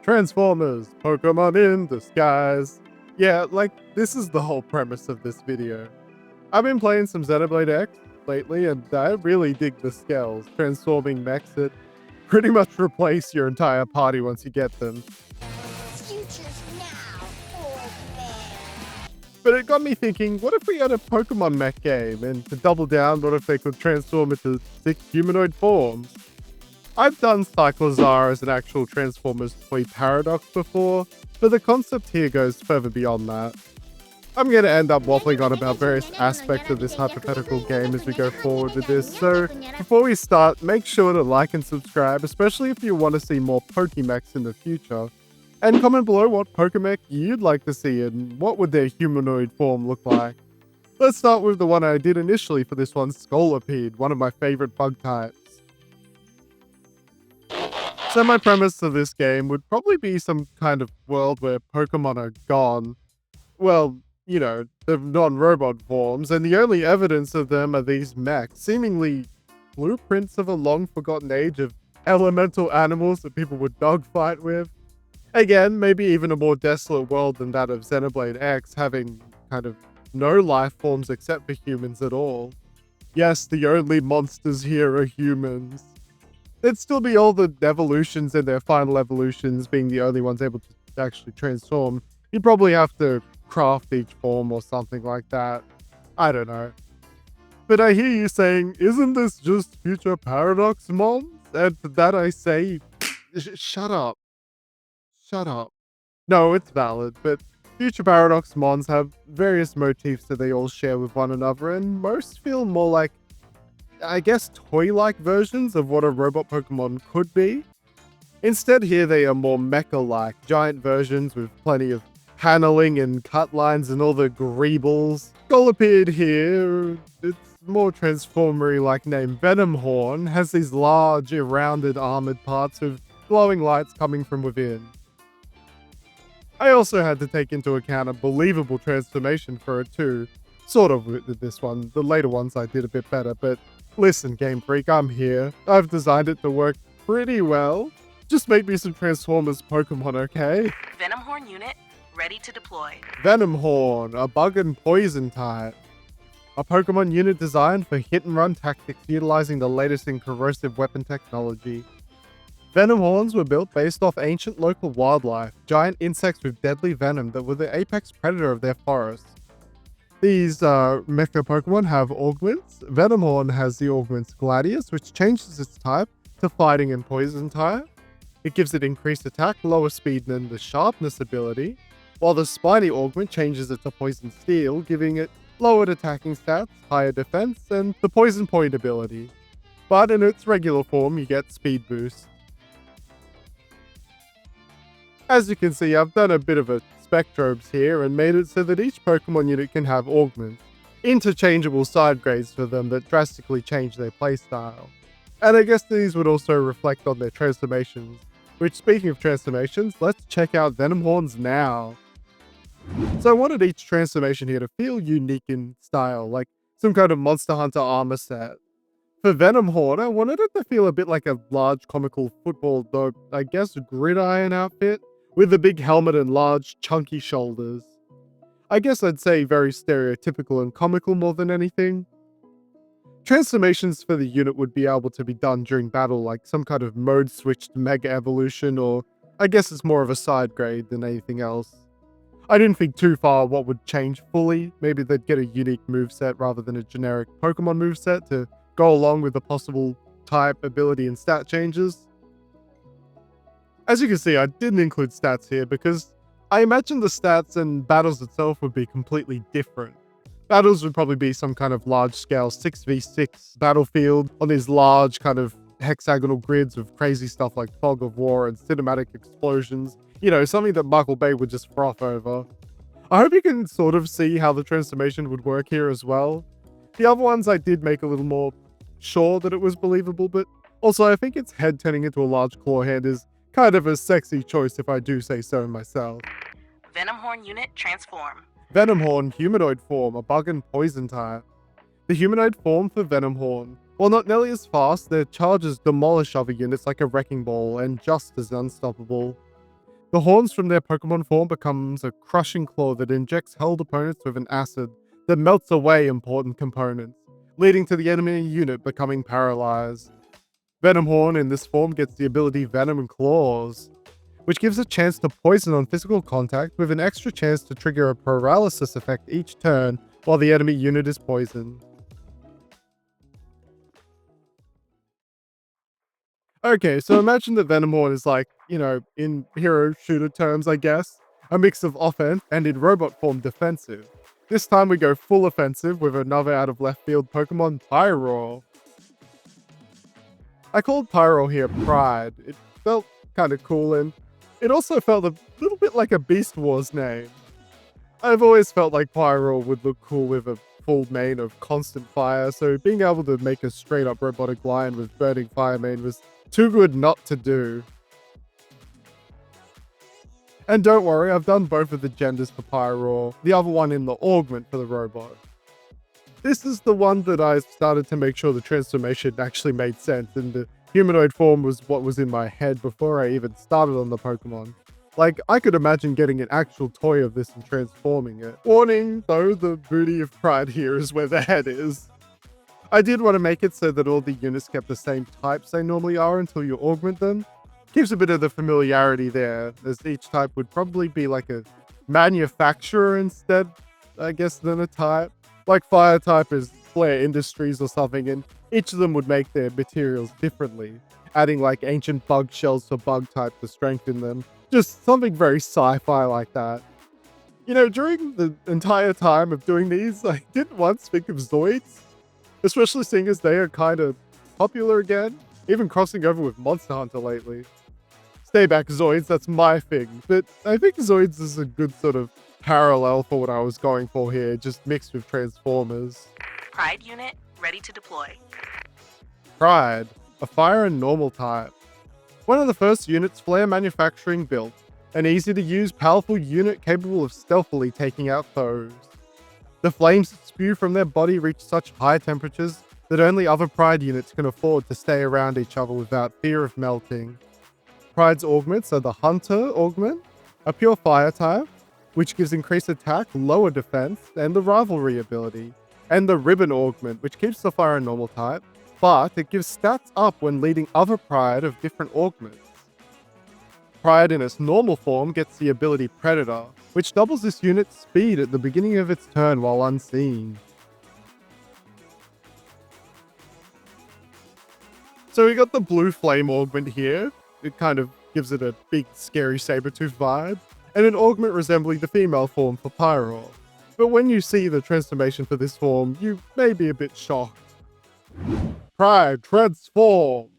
Transformers, Pokemon in disguise. Yeah, like, this is the whole premise of this video. I've been playing some Xenoblade X lately, and I really dig the scales, transforming mechs that pretty much replace your entire party once you get them. Future's now, old man. But it got me thinking, what if we had a Pokemon mech game? And to double down, what if they could transform into 6 humanoid forms? I've done Cyclozar as an actual Transformers toy paradox before, but the concept here goes further beyond that. I'm going to end up waffling on about various aspects of this hypothetical game as we go forward with this, so before we start, make sure to like and subscribe, especially if you want to see more Pokemechs in the future. And comment below what Pokemech you'd like to see and what would their humanoid form look like. Let's start with the one I did initially for this one, Scolipede, one of my favorite bug types. So my premise of this game would probably be some kind of world where Pokemon are gone. Well, you know, the non-robot forms, and the only evidence of them are these mechs, seemingly blueprints of a long-forgotten age of elemental animals that people would dogfight with. Again, maybe even a more desolate world than that of Xenoblade X, having kind of no life forms except for humans at all. Yes, the only monsters here are humans. There'd still be all the evolutions and their final evolutions being the only ones able to actually transform. You'd probably have to craft each form or something like that. I don't know. But I hear you saying, isn't this just future paradox, Mons? And to that I say, shut up. Shut up. No, it's valid, but future paradox Mons have various motifs that they all share with one another, and most feel more like, I guess, toy-like versions of what a robot Pokemon could be. Instead here they are more mecha-like, giant versions with plenty of paneling and cut lines and all the greebles. Scolipede here, its more transformery-like name Venomhorn, has these large, rounded armored parts with glowing lights coming from within. I also had to take into account a believable transformation for it too. Sort of with this one, the later ones I did a bit better, but listen, Game Freak, I'm here. I've designed it to work pretty well. Just make me some Transformers Pokemon, okay? Venomhorn unit, ready to deploy. Venomhorn, a bug and poison type. A Pokemon unit designed for hit-and-run tactics utilizing the latest in corrosive weapon technology. Venomhorns were built based off ancient local wildlife, giant insects with deadly venom that were the apex predator of their forests. These mecha Pokemon have augments. Venomhorn has the augments Gladius, which changes its type to fighting and poison type. It gives it increased attack, lower speed, and the sharpness ability, while the Spiny augment changes it to poison steel, giving it lowered attacking stats, higher defense, and the poison point ability. But in its regular form, you get speed boost. As you can see, I've done a bit of a spectrobes here and made it so that each Pokemon unit can have augments, interchangeable side grades for them that drastically change their playstyle. And I guess these would also reflect on their transformations, which, speaking of transformations, let's check out Venomhorns now. So I wanted each transformation here to feel unique in style, like some kind of Monster Hunter armor set. For Venomhorn, I wanted it to feel a bit like a large comical football, though I guess gridiron outfit, with a big helmet and large, chunky shoulders. I guess I'd say very stereotypical and comical more than anything. Transformations for the unit would be able to be done during battle, like some kind of mode-switched Mega Evolution, or I guess it's more of a side grade than anything else. I didn't think too far what would change fully. Maybe they'd get a unique moveset rather than a generic Pokemon moveset to go along with the possible type, ability, and stat changes. As you can see, I didn't include stats here because I imagine the stats and battles itself would be completely different. Battles would probably be some kind of large-scale 6v6 battlefield on these large kind of hexagonal grids with crazy stuff like fog of war and cinematic explosions. You know, something that Michael Bay would just froth over. I hope you can sort of see how the transformation would work here as well. The other ones I did make a little more sure that it was believable, but also I think its head turning into a large claw hand is kind of a sexy choice if I do say so myself. Venomhorn unit, transform. Venomhorn humanoid form, a bug and poison type. The humanoid form for Venomhorn. While not nearly as fast, their charges demolish other units like a wrecking ball and just as unstoppable. The horns from their Pokemon form becomes a crushing claw that injects held opponents with an acid that melts away important components, leading to the enemy unit becoming paralyzed. Venomhorn in this form gets the ability Venom and Claws, which gives a chance to poison on physical contact with an extra chance to trigger a paralysis effect each turn while the enemy unit is poisoned. Okay, so imagine that Venomhorn is like, in hero shooter terms, I guess, a mix of offense and in robot form defensive. This time we go full offensive with another out of left field Pokemon, Pyroar. I called Pyroar here Pride. It felt kind of cool and it also felt a little bit like a Beast Wars name. I've always felt like Pyroar would look cool with a full mane of constant fire, so being able to make a straight up robotic lion with burning fire mane was too good not to do. And don't worry, I've done both of the genders for Pyroar, the other one in the augment for the robot. This is the one that I started to make sure the transformation actually made sense, and the humanoid form was what was in my head before I even started on the Pokemon. Like, I could imagine getting an actual toy of this and transforming it. Warning, though, the booty of Pride here is where the head is. I did want to make it so that all the units kept the same types they normally are until you augment them. Gives a bit of the familiarity there, as each type would probably be like a manufacturer instead, I guess, than a type. Like Fire type is Flare Industries or something, and each of them would make their materials differently, adding like ancient bug shells for bug type to strengthen them. Just something very sci-fi like that. During the entire time of doing these, I didn't once think of Zoids, especially seeing as they are kind of popular again, even crossing over with Monster Hunter lately. Stay back, Zoids, that's my thing, but I think Zoids is a good sort of parallel for what I was going for here, just mixed with Transformers. Pride unit ready to deploy. Pride, a fire and normal type. One of the first units Flare Manufacturing built, an easy to use, powerful unit capable of stealthily taking out foes. The flames that spew from their body reach such high temperatures that only other Pride units can afford to stay around each other without fear of melting. Pride's augments are the Hunter augment, a pure fire type, which gives increased attack, lower defense, and the rivalry ability, and the Ribbon augment, which keeps the fire and normal type, but it gives stats up when leading other Pride of different augments. Pride in its normal form gets the ability Predator, which doubles this unit's speed at the beginning of its turn while unseen. So we got the blue flame augment here. It kind of gives it a big scary Sabertooth vibe, and an augment resembling the female form for Pyroar. But when you see the transformation for this form, you may be a bit shocked. Pride, transform!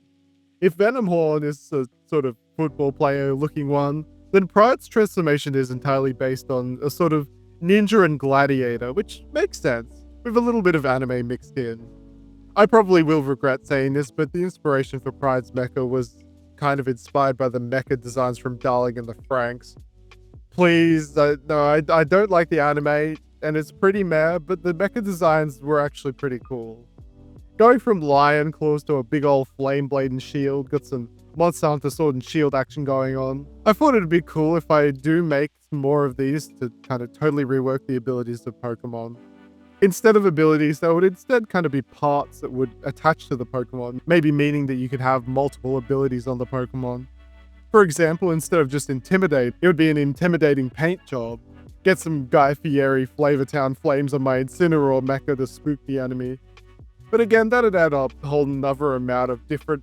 If Venomhorn is a sort of football player looking one, then Pride's transformation is entirely based on a sort of ninja and gladiator, which makes sense, with a little bit of anime mixed in. I probably will regret saying this, but the inspiration for Pride's mecha was kind of inspired by the mecha designs from Darling and the Franxx. Please, no, I don't like the anime, and it's pretty meh, but the mecha designs were actually pretty cool. Going from lion claws to a big old flame blade and shield, got some Monster Hunter sword and shield action going on. I thought it'd be cool if I do make more of these to kind of totally rework the abilities of Pokemon. Instead of abilities, there would instead kind of be parts that would attach to the Pokemon, maybe meaning that you could have multiple abilities on the Pokemon. For example, instead of just Intimidate, it would be an intimidating paint job. Get some Guy Fieri Flavortown flames on my Incineroar mecha to spook the enemy. But again, that'd add up a whole nother amount of different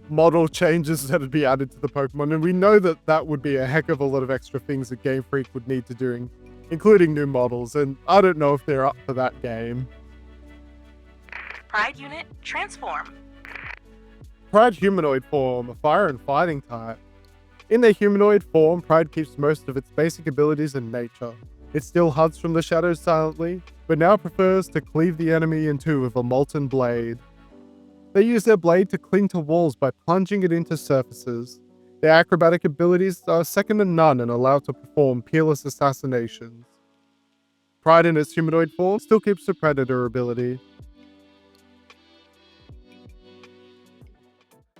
model changes that'd be added to the Pokemon, and we know that that would be a heck of a lot of extra things that Game Freak would need to do, including new models, and I don't know if they're up for that game. Pride unit transform. Pride humanoid form, a fire and fighting type. In their humanoid form, Pride keeps most of its basic abilities in nature. It still hunts from the shadows silently, but now prefers to cleave the enemy in two with a molten blade. They use their blade to cling to walls by plunging it into surfaces. Their acrobatic abilities are second to none and allow to perform peerless assassinations. Pride in its humanoid form still keeps the Predator ability.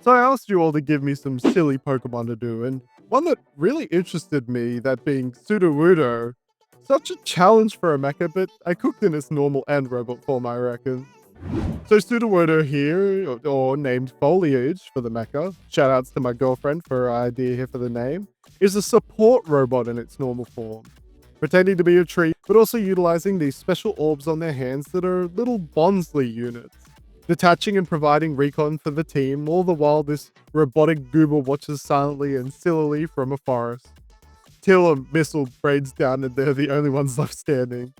So I asked you all to give me some silly Pokemon to do, and one that really interested me, that being Sudowoodo. Such a challenge for a mecha, but I cooked in its normal and robot form, I reckon. So Sudowoodo here, or named Foliage for the mecha, shoutouts to my girlfriend for her idea here for the name, is a support robot in its normal form, pretending to be a tree, but also utilizing these special orbs on their hands that are little Bonsly units, detaching and providing recon for the team, all the while this robotic goober watches silently and sillily from a forest, till a missile braids down and they're the only ones left standing.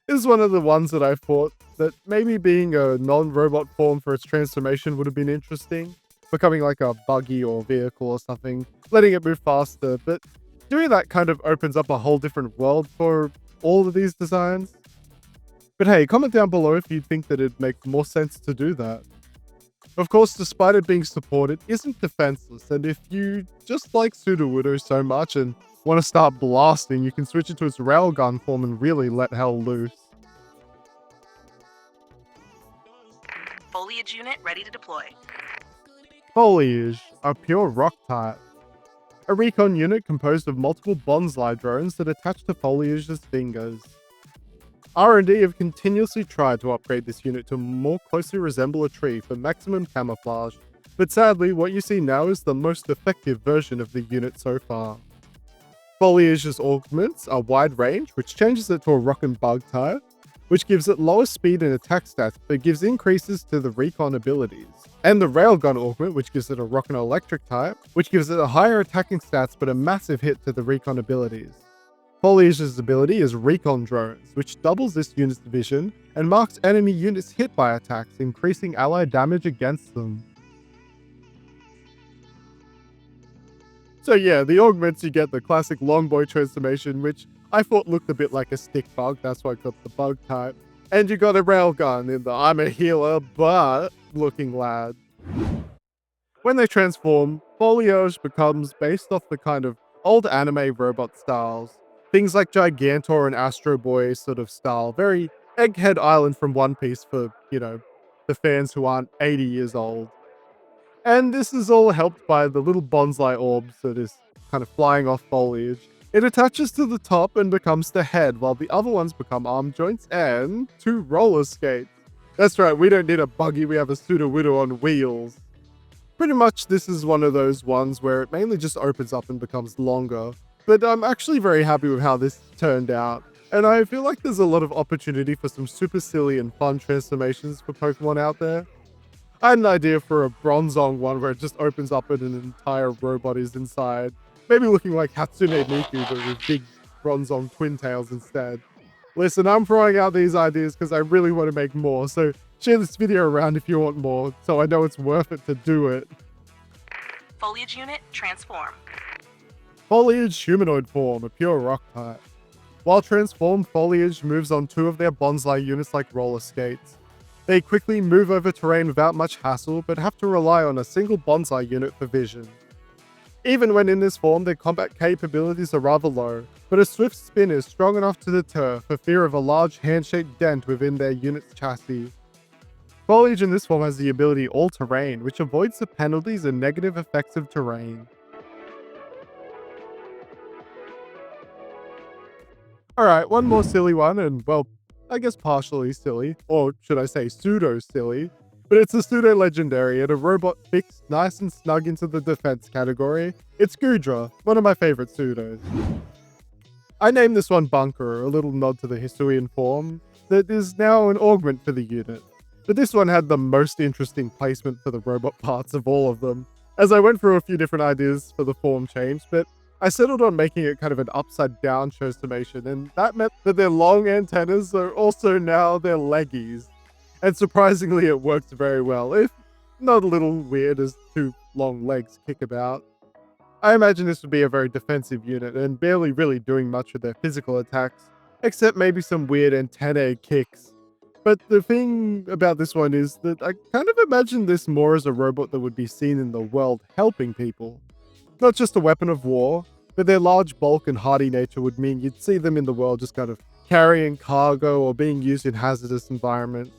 This is one of the ones that I thought that maybe being a non-robot form for its transformation would have been interesting, becoming like a buggy or vehicle or something, letting it move faster, but doing that kind of opens up a whole different world for all of these designs. But hey, comment down below if you think that it'd make more sense to do that. Of course, despite it being supported, it isn't defenseless, and if you just like Sudowoodo so much and want to start blasting, you can switch it to its railgun form and really let hell loose. Foliage unit ready to deploy. Foliage, a pure rock type. A recon unit composed of multiple bonsai drones that attach to Foliage's fingers. R&D have continuously tried to upgrade this unit to more closely resemble a tree for maximum camouflage, but sadly what you see now is the most effective version of the unit so far. Foliage's augments are wide range, which changes it to a rock and bug type, which gives it lower speed and attack stats, but gives increases to the recon abilities. And the railgun augment, which gives it a rock and electric type, which gives it a higher attacking stats but a massive hit to the recon abilities. Foliage's ability is recon drones, which doubles this unit's vision and marks enemy units hit by attacks, increasing ally damage against them. So yeah, the augments, you get the classic long boy transformation, which I thought looked a bit like a stick bug, that's why I got the bug type. And you got a railgun in the I'm a healer, but looking lad. When they transform, Foliage becomes based off the kind of old anime robot styles. Things like Gigantor and Astro Boy sort of style. Very Egghead Island from One Piece for, the fans who aren't 80 years old. And this is all helped by the little bonsai orbs that is kind of flying off Foliage. It attaches to the top and becomes the head, while the other ones become arm joints and 2 roller skates. That's right, we don't need a buggy, we have a Sudowoodo on wheels. Pretty much this is one of those ones where it mainly just opens up and becomes longer. But I'm actually very happy with how this turned out. And I feel like there's a lot of opportunity for some super silly and fun transformations for Pokemon out there. I had an idea for a Bronzong one where it just opens up and an entire robot is inside. Maybe looking like Hatsune Miku, but with big Bronzong twin tails instead. Listen, I'm throwing out these ideas because I really want to make more, so share this video around if you want more, so I know it's worth it to do it. Foliage unit transform. Foliage humanoid form, a pure rock type. While transformed, Foliage moves on 2 of their bonsai units like roller skates. They quickly move over terrain without much hassle, but have to rely on a single bonsai unit for vision. Even when in this form, their combat capabilities are rather low, but a swift spin is strong enough to deter for fear of a large hand-shaped dent within their unit's chassis. Foliage in this form has the ability All-Terrain, which avoids the penalties and negative effects of terrain. Alright, one more silly one, and well, I guess partially silly, or should I say pseudo-silly, but it's a pseudo-legendary and a robot fixed nice and snug into the defense category. It's Goodra, one of my favorite pseudos. I named this one Bunker, a little nod to the Hisuian form, that is now an augment for the unit. But this one had the most interesting placement for the robot parts of all of them, as I went through a few different ideas for the form change, but I settled on making it kind of an upside down transformation, and that meant that their long antennas are also now their leggies. And surprisingly, it worked very well, if not a little weird as 2 long legs kick about. I imagine this would be a very defensive unit and barely really doing much with their physical attacks, except maybe some weird antennae kicks. But the thing about this one is that I kind of imagine this more as a robot that would be seen in the world helping people. Not just a weapon of war, but their large bulk and hardy nature would mean you'd see them in the world just kind of carrying cargo or being used in hazardous environments.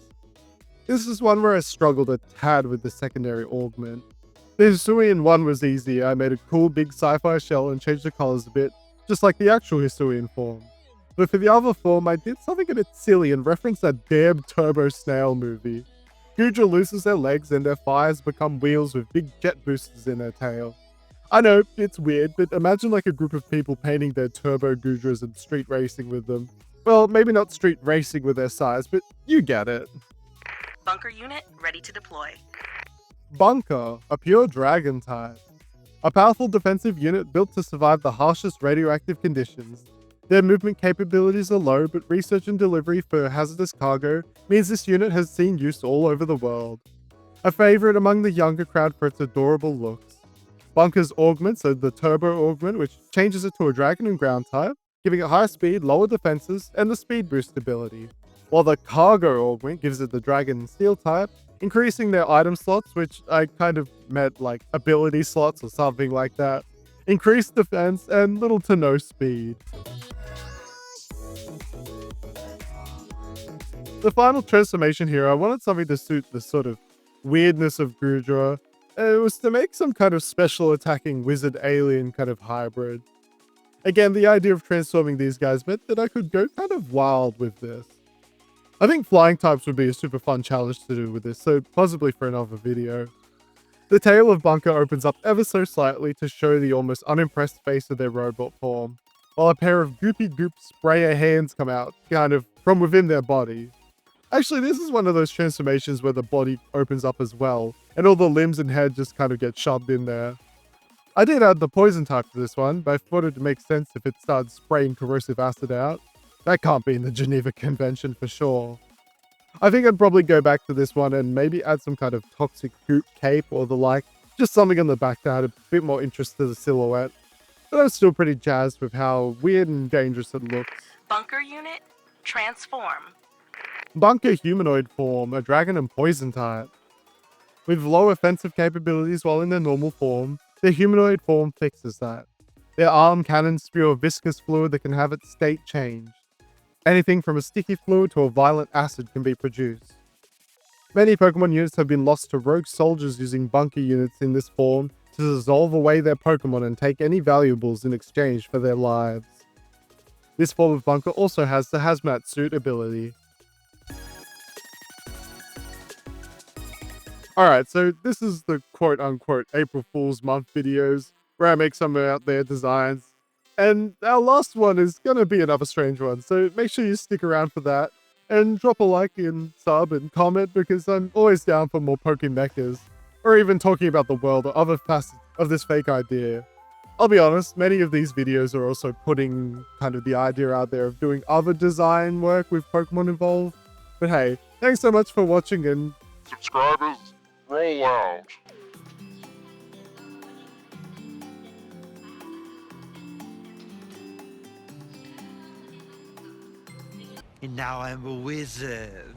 This is one where I struggled a tad with the secondary augment. The Hisuian one was easy. I made a cool big sci-fi shell and changed the colors a bit, just like the actual Hisuian form. But for the other form, I did something a bit silly and referenced that damn Turbo Snail movie. Gudra loses their legs and their fires become wheels with big jet boosters in their tail. I know, it's weird, but imagine like a group of people painting their Turbo Gudras and street racing with them. Well, maybe not street racing with their size, but you get it. Bunker unit ready to deploy. Bunker, a pure dragon type. A powerful defensive unit built to survive the harshest radioactive conditions. Their movement capabilities are low, but research and delivery for hazardous cargo means this unit has seen use all over the world. A favorite among the younger crowd for its adorable looks. Bunker's augments are the Turbo Augment, which changes it to a dragon and ground type, giving it higher speed, lower defenses, and the speed boost ability. While the Cargo Augment gives it the dragon and steel type, increasing their item slots, which I kind of meant like ability slots or something like that, increased defense, and little to no speed. The final transformation here, I wanted something to suit the sort of weirdness of Gudra. It was to make some kind of special attacking wizard alien kind of hybrid. Again, the idea of transforming these guys meant that I could go kind of wild with this. I think flying types would be a super fun challenge to do with this, so possibly for another video. The tail of Bunker opens up ever so slightly to show the almost unimpressed face of their robot form, while a pair of goopy goop sprayer hands come out, kind of from within their body. Actually, this is one of those transformations where the body opens up as well, and all the limbs and head just kind of get shoved in there. I did add the poison type to this one, but I thought it'd make sense if it started spraying corrosive acid out. That can't be in the Geneva Convention for sure. I think I'd probably go back to this one and maybe add some kind of toxic goop cape or the like, just something on the back to add a bit more interest to the silhouette. But I'm still pretty jazzed with how weird and dangerous it looks. Bunker unit transform. Bunker humanoid form, a dragon and poison type. With low offensive capabilities while in their normal form, their humanoid form fixes that. Their arm cannons spew a viscous fluid that can have its state change. Anything from a sticky fluid to a violent acid can be produced. Many Pokemon units have been lost to rogue soldiers using bunker units in this form to dissolve away their Pokemon and take any valuables in exchange for their lives. This form of bunker also has the hazmat suit ability. Alright, so this is the quote-unquote April Fool's Month videos, where I make some out there designs. And our last one is gonna be another strange one, so make sure you stick around for that. And drop a like and sub and comment, because I'm always down for more Pokemechas, or even talking about the world or other facets of this fake idea. I'll be honest, many of these videos are also putting kind of the idea out there of doing other design work with Pokemon involved. But hey, thanks so much for watching, and Subscribers, roll out. And now I'm a wizard.